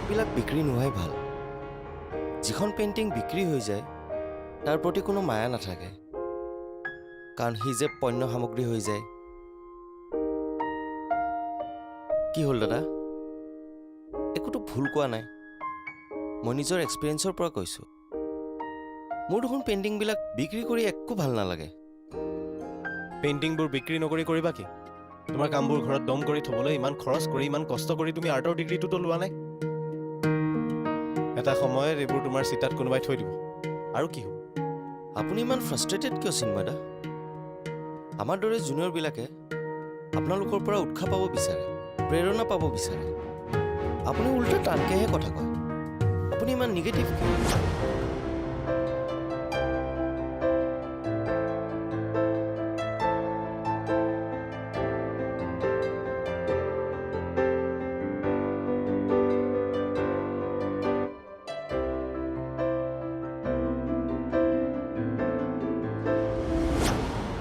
আৰ্টবিলাক বিক্ৰী নোহোৱাই ভাল। যিখন পেইণ্টিং বিক্ৰী হৈ যায় তাৰ প্ৰতি কোনো মায়া নাথাকে, কাৰণ সি যে পণ্য সামগ্ৰী হৈ যায়। কি হ'ল দাদা? একোতো ভুল কোৱা নাই, মই নিজৰ এক্সপিৰিয়েঞ্চৰ পৰা কৈছোঁ। মোৰ দেখোন পেইণ্টিংবিলাক বিক্ৰী কৰি একো ভাল নালাগে। পেইণ্টিংবোৰ বিক্ৰী নকৰি কৰিবা কি? তোমাৰ কামবোৰ ঘৰত দম কৰি থ'বলৈ ইমান খৰচ কৰি ইমান কষ্ট কৰি তুমি আৰ্টৰ ডিগ্ৰীটোতো লোৱা নাই। এটা সময়ত এইবোৰ তোমাৰ চিটাত কোনোবাই থৈ দিব, আৰু কি হ'ব? আপুনি ইমান ফ্ৰাষ্ট্ৰেটেড কিয় চিন্ময়দা? আমাৰ দৰে জুনিয়ৰবিলাকে আপোনালোকৰ পৰা উৎসাহ পাব বিচাৰে, প্ৰেৰণা পাব বিচাৰে। আপুনি উল্টা টানকৈহে কথা কয়। আপুনি ইমান নিগেটিভ কিয়?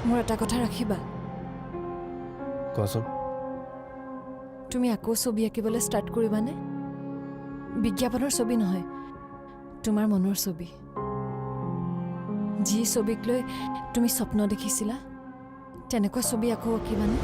মোৰ এটা কথা ৰাখিবা, কোৱাচোন। তুমি আকৌ ছবি আঁকিবলৈ ষ্টাৰ্ট কৰিবানে? বিজ্ঞাপনৰ ছবি নহয়, তোমাৰ মনৰ ছবি। যি ছবিক লৈ তুমি স্বপ্ন দেখিছিলা তেনেকুৱা ছবি আকৌ আঁকিবানে?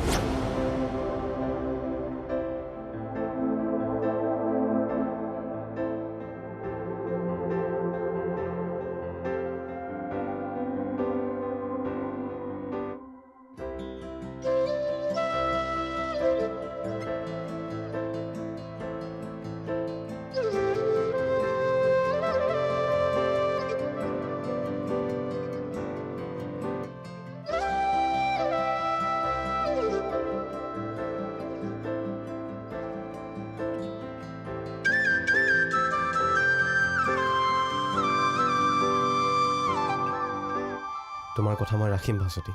তোমাৰ কথা মই ৰাখিম ভাস্বতী।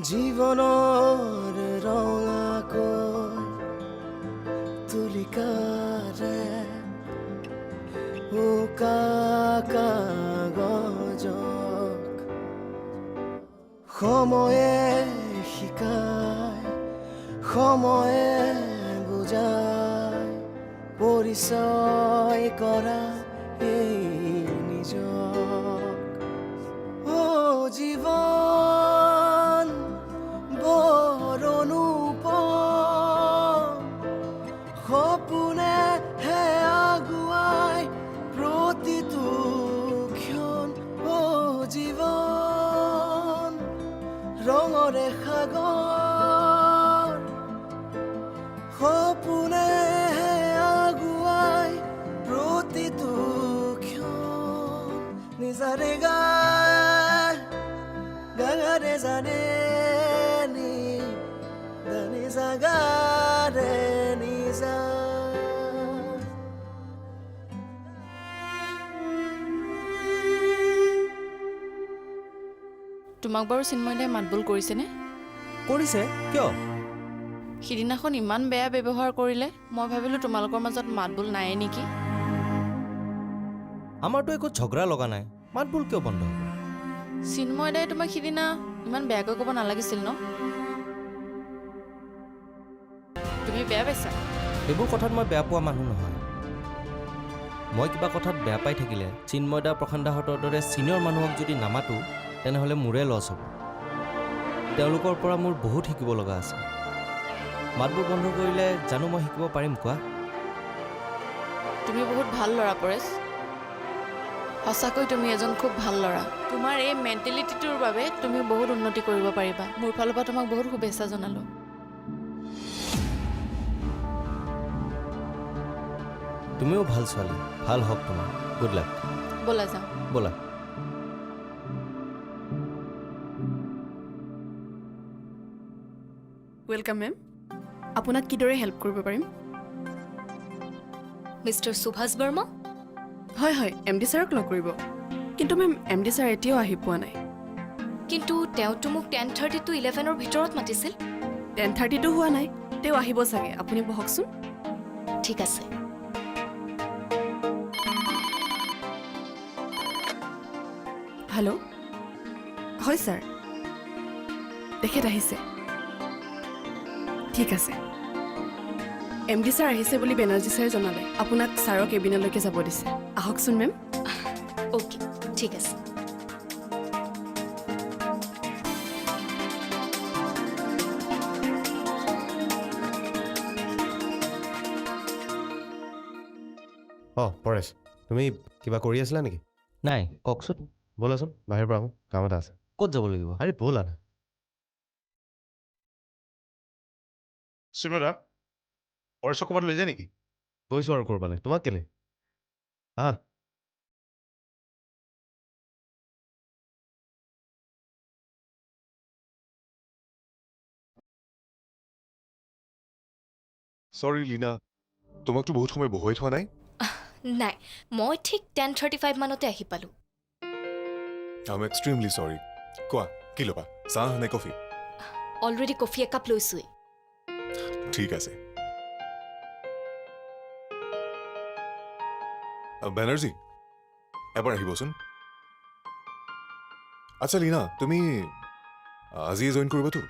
জীৱনৰ ৰঙাকৈ তুলিকাৰে উকা কাগজক সময়ে শিকায়, সময়ে বুজায়, পৰিচয় কৰা এই নিজক। জীৱন বৰ অনুপম, সপোনে হে আগুৱাই প্ৰতিটো ক্ষণ। জীৱন ৰঙৰে সাগৰ, সপোনে হে আগুৱাই প্ৰতিটো ক্ষণ। নিজাৰে গাগাৰে জানে নি দানি জাগাৰে নিজা। তোমাক বাৰু চিন্ময়দাই মাতবোল কৰিছেনে? কৰিছে। কিয়? সিদিনাখন ইমান বেয়া ব্যৱহাৰ কৰিলে, মই ভাবিলোঁ তোমালোকৰ মাজত মাতবোল নাইয়ে নেকি। আমাৰতো একো ঝগড়া লগা নাই, মাতবোল কিয় বন্ধ হ'ব? চিন্ময়দাই তোমাক সিদিনা ইমান বেয়াকৈ ক'ব নালাগিছিল ন? তুমি বেয়া পাইছা? এইবোৰ কথাত মই বেয়া পোৱা মানুহ নহয়। মই কিবা কথাত বেয়া পাই থাকিলে চিন্ময়দা প্ৰশান্তহঁতৰ দৰে ছিনিয়ৰ মানুহক যদি নামাতো তেনেহ'লে মোৰে লছ হ'ব। তেওঁলোকৰ পৰা মোৰ বহুত শিকিব লগা আছে। মাতবোৰ বন্ধ কৰিলে জানো মই শিকিব পাৰিম কোৱা? তুমি বহুত ভাল ল'ৰা পৰেশ, সঁচাকৈ তুমি এজন খুব ভাল ল'ৰা। তোমাৰ এই মেণ্টেলিটিটোৰ বাবে তুমি বহুত উন্নতি কৰিব পাৰিবা। মোৰ ফালৰ পৰা তোমাক বহুত শুভেচ্ছা জনালোঁ। তুমিও ভাল ছোৱালী, ভাল হওক তোমাৰ। Good luck. ব'লা যাওঁ। ব'লা। ৱেলকাম মেম, আপোনাক কিদৰে হেল্প কৰিব পাৰিম? মিষ্টাৰ সুভাষ বৰ্মা? হয় হয়, MD ছাৰক লগ কৰিব। কিন্তু মেম MD ছাৰ এতিয়াও আহি পোৱা নাই। কিন্তু তেওঁতো মোক 10:30 to 11ৰ ভিতৰত মাতিছিল। 10:30টো হোৱা নাই, তেওঁ আহিব চাগে। আপুনি বহকচোন। ঠিক আছে। হেল্ল', হয় ছাৰ, তেখেত আহিছে। ঠিক আছে। MD ছাৰ আহিছে বুলি বেনাৰ্জী ছাৰে জনালে আপোনাক ছাৰৰ কেবিনলৈকে যাব দিছে আহকচোন মেম অ'কে ঠিক আছে পৰেশ তুমি কিবা কৰি আছিলা নেকি নাই কওকচোন ব'লাচোন বাহিৰৰ পৰা আহোঁ কাম এটা আছে ক'ত যাব লাগিব আৰে ব'লা না চিমৰা পৰেশ ক'ৰবাত লৈ যায় নেকি গৈছোঁ আৰু ক'ৰবালৈ তোমাক কেলে হা চৰি লীনা তোমাকতো বহুত সময় বহুৱাই থোৱা নাই নাই মই ঠিক 10:35 মানতে আহি পালোঁ আই এম এক্সট্ৰিমলি চৰি কোৱা কি ল'বা চাহ নে কফি অলৰেডি কফি একাপ লৈছোঁৱেই ঠিক আছে বেনাৰ্জী এবাৰ আহিবচোন আচ্ছা লীনা তুমি আজিয়ে জইন কৰিবাতো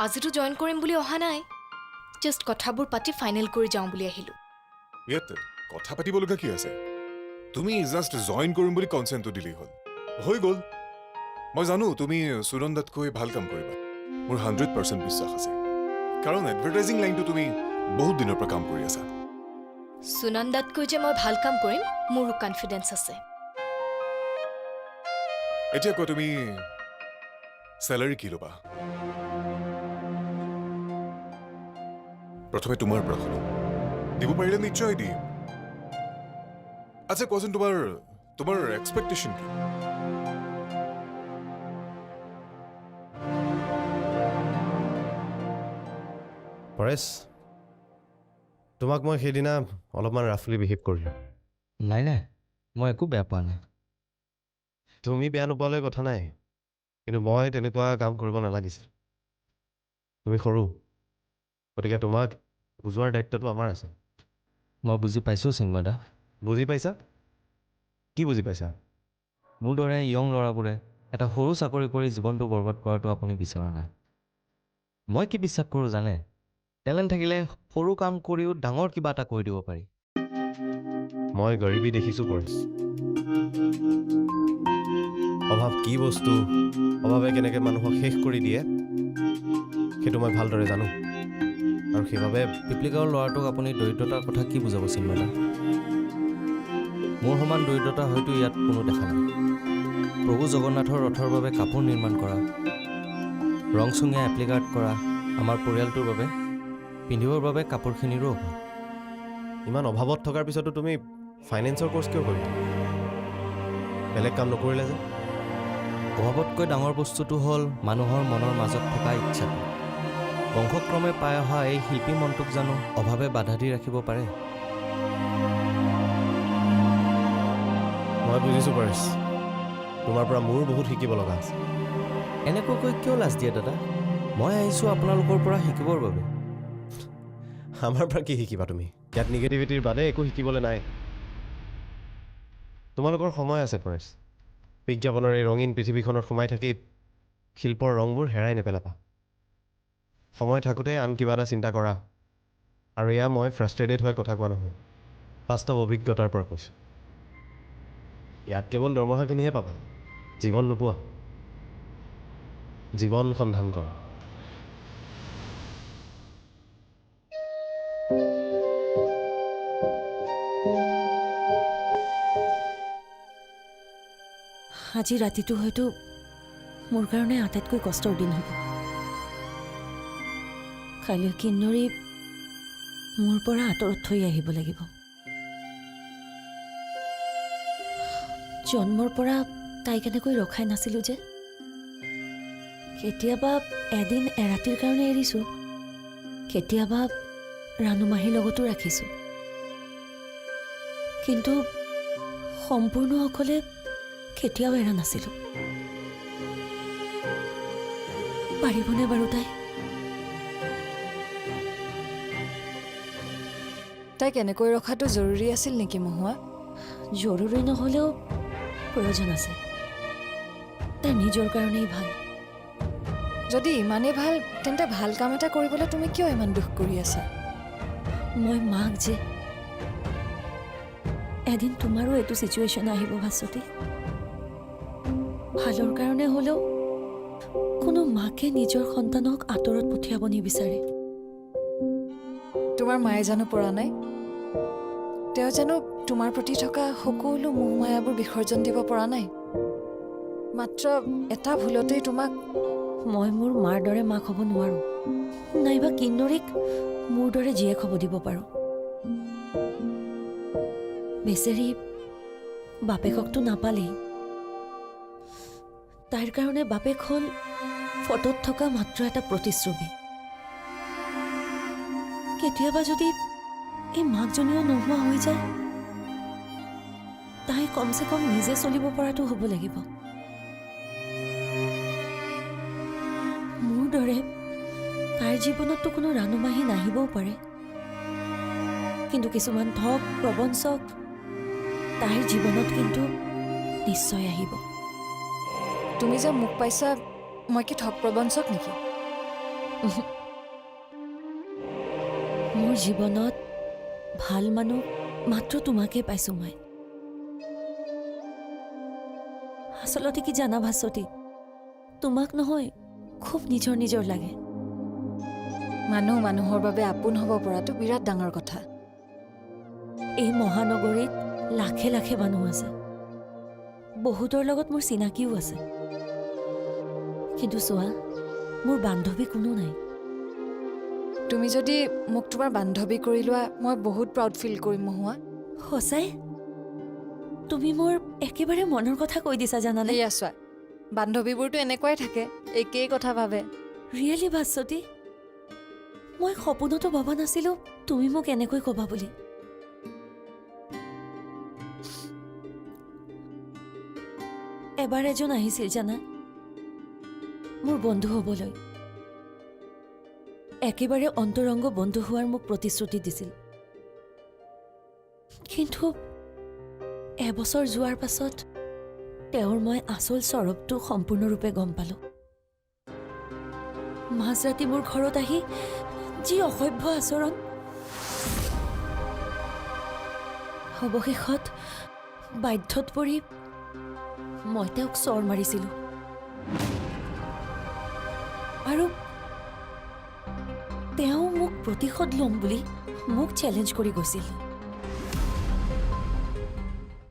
আজিতো জইন কৰিম বুলি অহা নাই জাষ্ট কথাবোৰ পাতি ফাইনেল কৰি যাওঁ বুলি আহিলোঁ ইয়াত কথা পাতিবলগা কি আছে তুমি জাষ্ট জইন কৰিম বুলি কনচেণ্টটো দিলেই হ'ল হৈ গ'ল মই জানো তুমি সুনন্দাতকৈ ভাল কাম কৰিবা মোৰ 100% বিশ্বাস আছে কাৰণ এডভাৰটাইজিং লাইনটো তুমি বহুত দিনৰ পৰা কাম কৰি আছা সুনন্দাতকৈ যে মই ভাল কাম কৰিম মোৰো কনফিডেঞ্চ আছে এতিয়া কোৱা তুমি চেলাৰী কি ল'বা প্ৰথমে তোমাৰ পৰা শুনো দিব পাৰিলে নিশ্চয় দিম আচ্ছা কোৱাচোন তোমাৰ এক্সপেক্টেশ্যন কি পৰেশ তোমাক মই সেইদিনা অলপমান ৰাফলি বিহেভ কৰিলোঁ নাই নাই মই একো বেয়া পোৱা নাই তুমি বেয়া নোপোৱালৈ কথা নাই কিন্তু মই তেনেকুৱা কাম কৰিব নালাগিছিল তুমি সৰু গতিকে তোমাক বুজোৱাৰ দায়িত্বটো আমাৰ আছে মই বুজি পাইছোঁ চিন্ময়দা বুজি পাইছা কি বুজি পাইছা মোৰ দৰে য়ং ল'ৰাবোৰে এটা সৰু চাকৰি কৰি জীৱনটো বৰবাদ কৰাটো আপুনি বিচৰা নাই মই কি বিশ্বাস কৰোঁ জানে টেলেণ্ট থাকিলে সৰু কাম কৰিও ডাঙৰ কিবা এটা কৰি দিব পাৰি মই গৰীবী দেখিছোঁ পৰেশ অভাৱ কি বস্তু অভাৱে কেনেকৈ মানুহক শেষ কৰি দিয়ে সেইটো মই ভালদৰে জানো আৰু সেইবাবে পিপলিগাঁৱৰ ল'ৰাটোক আপুনি দৰিদ্ৰতাৰ কথা কি বুজাব চিন্ময়দা মোৰ সমান দৰিদ্ৰতা হয়তো ইয়াত কোনো দেখা নাই প্ৰভু জগন্নাথৰ ৰথৰ বাবে কাপোৰ নিৰ্মাণ কৰা ৰংচঙীয়া এপ্লিকাৰ্ট কৰা আমাৰ পৰিয়ালটোৰ বাবে পিন্ধিবৰ বাবে কাপোৰখিনিৰো অভাৱ ইমান অভাৱত থকাৰ পিছতো তুমি ফাইনেন্সৰ কৰ্চ কিয় কৰিলা বেলেগ কাম নকৰিলা যে অভাৱতকৈ ডাঙৰ বস্তুটো হ'ল মানুহৰ মনৰ মাজত থকা ইচ্ছাটো বংশক্ৰমে পাই অহা এই শিল্পী মনটোক জানো অভাৱে বাধা দি ৰাখিব পাৰে মই বুজিছোঁ পৰেশ তোমাৰ পৰা মোৰ বহুত শিকিব লগা আছে এনেকুৱাকৈ কিয় লাজ দিয়ে দাদা মই আহিছোঁ আপোনালোকৰ পৰা শিকিবৰ বাবে আমাৰ পৰা কি শিকিবা তুমি ইয়াত নিগেটিভিটিৰ বাদে একো শিকিবলৈ নাই তোমালোকৰ সময় আছে পৰেশ বিজ্ঞাপনৰ এই ৰঙীন পৃথিৱীখনত সোমাই থাকি শিল্পৰ ৰংবোৰ হেৰাই নেপেলাবা সময় থাকোঁতে আন কিবা এটা চিন্তা কৰা আৰু এয়া মই ফ্ৰাষ্ট্ৰেটেড হৈ কথা কোৱা নহয় বাস্তৱ অভিজ্ঞতাৰ পৰা কৈছোঁ ইয়াত কেৱল দৰমহাখিনিহে পাবা জীৱন নোপোৱা জীৱন সন্ধান কৰা আজি ৰাতিটো হয়তো মোৰ কাৰণে আটাইতকৈ কষ্টৰ দিন হ'ব কাইলৈ কিন্নৰী মোৰ পৰা আঁতৰত থৈ আহিব লাগিব জন্মৰ পৰা তাই কেনেকৈ ৰখাই নাছিলোঁ যে কেতিয়াবা এদিন এৰাতিৰ কাৰণে এৰিছোঁ কেতিয়াবা ৰাণুমাহীৰ লগতো ৰাখিছোঁ কিন্তু সম্পূৰ্ণ অকলে কেতিয়াও এৰা নাছিলোঁ পাৰিবনে বাৰু তাইক এনেকৈ ৰখাটো জৰুৰী আছিল নেকি মহুৱা জৰুৰী নহ'লেও প্ৰয়োজন আছে তাই নিজৰ কাৰণেই ভাল যদি ইমানেই ভাল তেন্তে ভাল কাম এটা কৰিবলৈ তুমি কিয় ইমান দুখ কৰি আছা মই মাক যে এদিন তোমাৰো এইটো চিটুৱেশ্যন আহিব ভাস্বতী। ভালৰ কাৰণে হ'লেও কোনো মাকে নিজৰ সন্তানক আঁতৰত পঠিয়াব নিবিচাৰে। তোমাৰ মায়ে জানো পৰা নাই? তেওঁ জানো তোমাৰ প্ৰতি থকা সকলো মোহ মায়াবোৰ বিসৰ্জন দিব পৰা নাই? মাত্ৰ এটা ভুলতেই তোমাক মই মোৰ মাৰ দৰে মাক হ'ব নোৱাৰো, নাইবা কিন্নৰীক মোৰ দৰে জীয়েক হ'ব দিব পাৰোঁ। বেচেৰি বাপেককতো নাপালেই। তাইৰ কাৰণে বাপেক হ'ল ফটোত থকা মাত্ৰ এটা প্ৰতিশ্ৰুতি। কেতিয়াবা যদি এই মাকজনীও নোহোৱা হৈ যায়, তাই কমচে কম নিজে চলিব পৰাটো হ'ব লাগিব। মোৰ দৰে তাইৰ জীৱনততো কোনো ৰাণুমাহী নাহিবও পাৰে, কিন্তু কিছুমান ঠগ প্ৰবঞ্চক তাইৰ জীৱনত কিন্তু নিশ্চয় আহিব। তুমি যে মোক পাইছা, মই কি ঠগ প্ৰবঞ্চক নেকি? মোৰ জীৱনত ভাল মানুহ মাত্ৰ তোমাকে পাইছোঁ মই। আচলতে কি জানা ভাস্বতী, তোমাক নহয় খুব নিজৰ নিজৰ লাগে। মানুহ মানুহৰ বাবে আপোন হ'ব পৰাটো বিৰাট ডাঙৰ কথা। এই মহানগৰীত লাখে লাখে মানুহ আছে, বহুতৰ লগত মোৰ চিনাকিও আছে, কিন্তু চোৱা, মোৰ বান্ধৱী কোনো নাই। তুমি যদি মোক তোমাৰ বান্ধৱী কৰি লোৱা, মই বহুত প্ৰাউড ফিল কৰিম মহুৱা। সঁচাই? তুমি মোৰ একেবাৰে মনৰ কথা কৈ দিছা জানানে? এয়া চোৱা, বান্ধৱীবোৰতো এনেকুৱাই থাকে, একেই কথা ভাবে। ৰিয়েলি ভাস্বতী, মই সপোনতো ভবা নাছিলো তুমি মোক এনেকৈ ক'বা বুলি। এবাৰ এজন আহিছিল জানা, মোৰ বন্ধু হ'বলৈ। একেবাৰে অন্তৰংগ বন্ধু হোৱাৰ মোক প্ৰতিশ্ৰুতি দিছিল, কিন্তু এবছৰ যোৱাৰ পাছত তেওঁৰ মই আচল স্বৰূপটো সম্পূৰ্ণৰূপে গম পালোঁ। মাজৰাতি মোৰ ঘৰত আহি যি অসভ্য আচৰণ, অৱশেষত বাধ্যত পৰি মই তেওঁক চৰ মাৰিছিলোঁ আৰু তেওঁ মোক প্ৰতিশোধ ল'ম বুলি মোক চেলেঞ্জ কৰি গৈছিল।